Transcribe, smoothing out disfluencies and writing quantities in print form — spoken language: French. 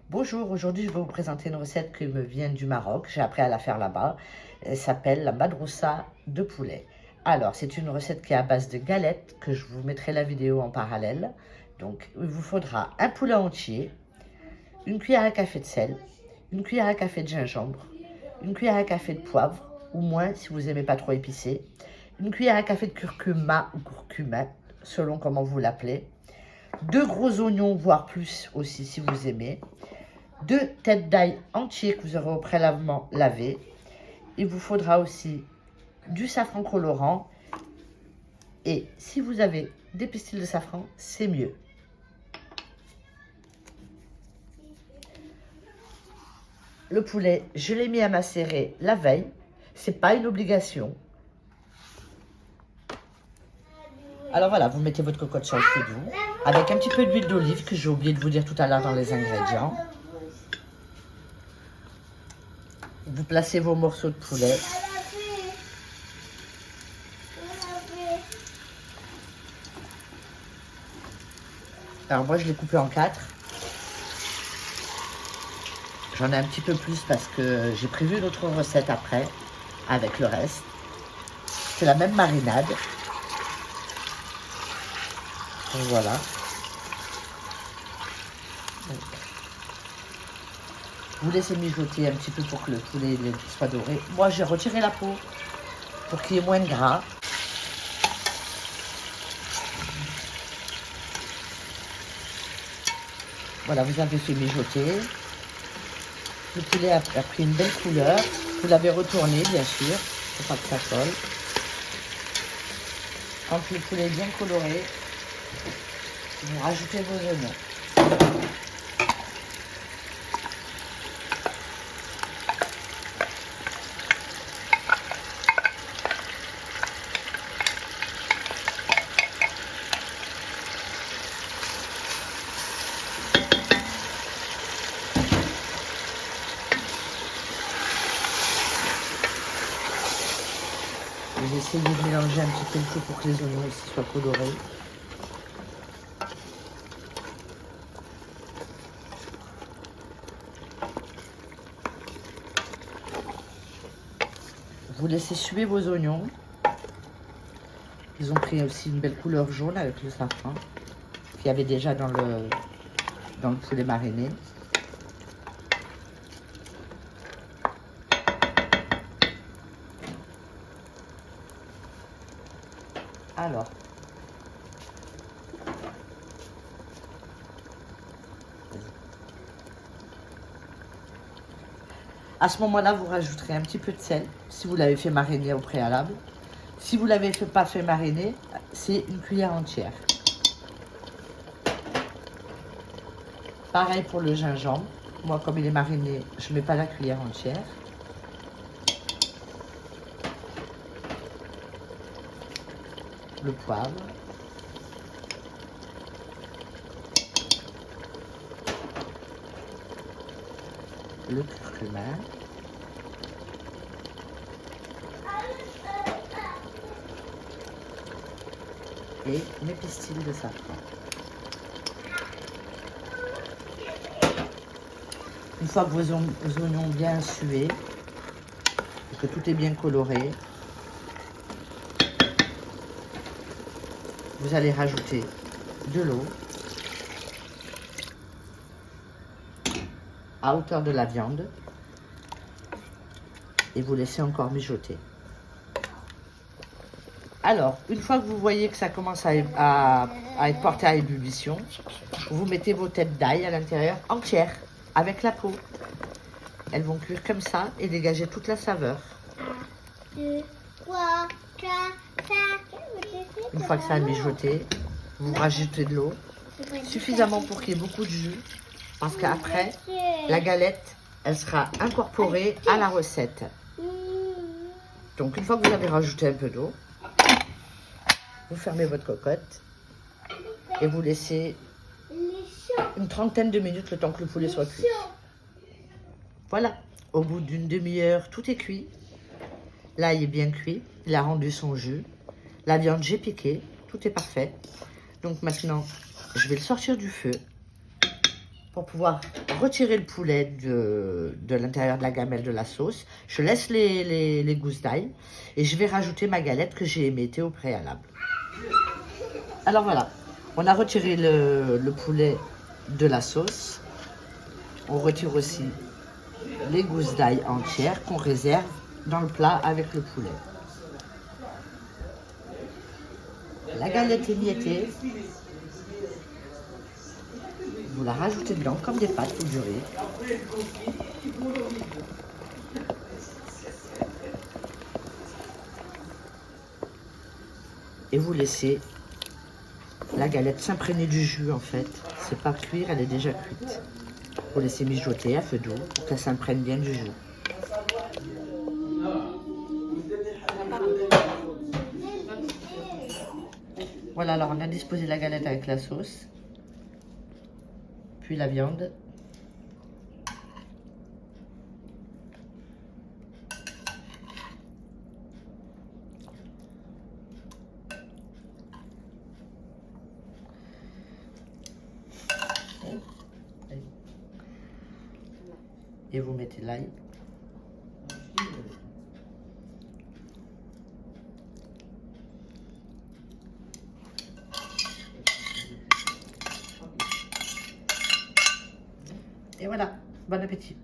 Bonjour, aujourd'hui je vais vous présenter une recette qui me vient du Maroc. J'ai appris à la faire là-bas. Elle s'appelle la madroussa de poulet. Alors, c'est une recette qui est à base de galettes, que je vous mettrai la vidéo en parallèle. Donc, il vous faudra un poulet entier, une cuillère à café de sel, une cuillère à café de gingembre, une cuillère à café de poivre, ou moins si vous n'aimez pas trop épicé, une cuillère à café de curcuma ou curcuma, selon comment vous l'appelez, 2 gros oignons, voire plus aussi si vous aimez, 2 têtes d'ail entiers que vous aurez au préalablement lavé. Il vous faudra aussi du safran colorant. Et si vous avez des pistils de safran, c'est mieux. Le poulet, je l'ai mis à macérer la veille. C'est pas une obligation. Alors voilà, vous mettez votre cocotte sur le feu doux avec un petit peu d'huile d'olive que j'ai oublié de vous dire tout à l'heure dans les ingrédients. Vous placez vos morceaux de poulet. Alors moi je l'ai coupé en 4. J'en ai un petit peu plus parce que j'ai prévu une autre recette après avec le reste. C'est la même marinade. Donc voilà. Donc, vous laissez mijoter un petit peu pour que le poulet soit doré. Moi j'ai retiré la peau pour qu'il y ait moins de gras. Voilà, vous avez fait mijoter. Le poulet a pris une belle couleur. Vous l'avez retourné, bien sûr, pour pas que ça colle. Quand le poulet est bien coloré, vous rajoutez vos oignons. Vous essayez de mélanger un petit peu le tout pour que les oignons aussi soient colorés. Vous laissez suer vos oignons. Ils ont pris aussi une belle couleur jaune avec le safran qu'il y avait déjà dans le poulet mariné. Alors, à ce moment-là, vous rajouterez un petit peu de sel si vous l'avez fait mariner au préalable. Si vous ne l'avez pas fait mariner, c'est une cuillère entière. Pareil pour le gingembre. Moi, comme il est mariné, je ne mets pas la cuillère entière. Le poivre. Le curcuma. Et mes pistils de safran. Une fois que vos oignons ont bien sué et que tout est bien coloré, vous allez rajouter de l'eau à hauteur de la viande et vous laissez encore mijoter. Alors, une fois que vous voyez que ça commence à être porté à ébullition, vous mettez vos têtes d'ail à l'intérieur entières avec la peau. Elles vont cuire comme ça et dégager toute la saveur. 1, 2, 3, 4, 5. Une fois que ça a mijoté, vous rajoutez de l'eau, suffisamment pour qu'il y ait beaucoup de jus, parce qu'après, la galette, elle sera incorporée à la recette. Donc, une fois que vous avez rajouté un peu d'eau, vous fermez votre cocotte et vous laissez une trentaine de minutes le temps que le poulet soit cuit. Voilà, au bout d'une demi-heure, tout est cuit. L'ail est bien cuit, il a rendu son jus. La viande, j'ai piqué, tout est parfait. Donc maintenant, je vais le sortir du feu pour pouvoir retirer le poulet de l'intérieur de la gamelle de la sauce. Je laisse les gousses d'ail et je vais rajouter ma galette que j'ai émiettée au préalable. Alors voilà, on a retiré le poulet de la sauce. On retire aussi les gousses d'ail entières qu'on réserve dans le plat avec le poulet. La galette émiettée, vous la rajoutez dedans comme des pâtes, vous durez. Et vous laissez la galette s'imprégner du jus en fait. C'est pas cuire, elle est déjà cuite. Vous laissez mijoter à feu doux pour qu'elle s'imprègne bien du jus. Voilà, alors on a disposé la galette avec la sauce, puis la viande. Et vous mettez l'ail. Et voilà, bon appétit.